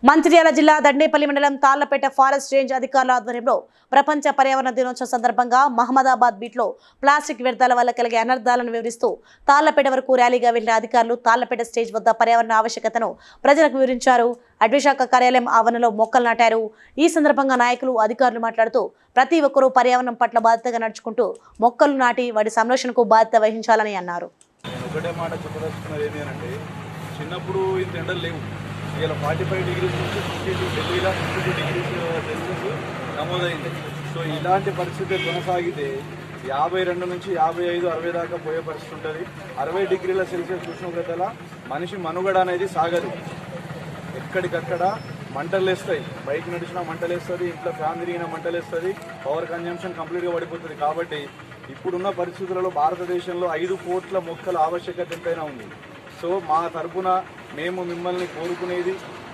మంచిర్యాల జిల్లా దండేపల్లి మండలం Tallapeta forest range అధికారుల ఆధ్వర్యంలో ప్రపంచ పర్యావరణ దినోత్సవం సందర్భంగా మహమ్మదాబాద్ బీట్లో ప్లాస్టిక్ వ్యర్థాల వల్ల కలిగే అనర్థాలను వివరిస్తూ తాళ్లపేట వరకు ర్యాలీగా వెళ్లిన అధికారులు తాళ్లపేట స్టేజ్ వద్ద పర్యావరణ ఆవశ్యకతను ప్రజలకు వివరించారు. అటవీశాఖ కార్యాలయం ఆవరణలో మొక్కలు నాటారు. ఈ సందర్భంగా నాయకులు అధికారులు మాట్లాడుతూ ప్రతి ఒక్కరూ పర్యావరణం పట్ల బాధ్యతగా నడుచుకుంటూ మొక్కలు నాటి వాటి సంరక్షణకు బాధ్యత వహించాలని అన్నారు. చిన్నప్పుడు ఇంత ఎండలు లేవు. ఇలా 45 డిగ్రీస్ నుంచి 52 ఢిల్లీలో 52 డిగ్రీస్ సెల్సియస్ నమోదైంది. సో ఇలాంటి పరిస్థితి కొనసాగితే 52 నుంచి 55, 60 దాకా పోయే పరిస్థితి ఉంటుంది. 60 డిగ్రీల సెల్సియస్ ఉష్ణోగ్రతల మనిషి మనుగడ అనేది సాగదు. ఎక్కడికక్కడ మంటలు వేస్తాయి, బైక్ నడిచినా మంటలు వేస్తుంది, ఇంట్లో ఫ్యాన్ తిరిగినా మంటలు వేస్తుంది, పవర్ కన్జంప్షన్ కంప్లీట్గా పడిపోతుంది. కాబట్టి ఇప్పుడున్న పరిస్థితులలో భారతదేశంలో 5 కోట్ల మొక్కల ఆవశ్యకత ఎంతైనా ఉంది. సో మా తరఫున మేము మిమ్మల్ని కోరుకునేది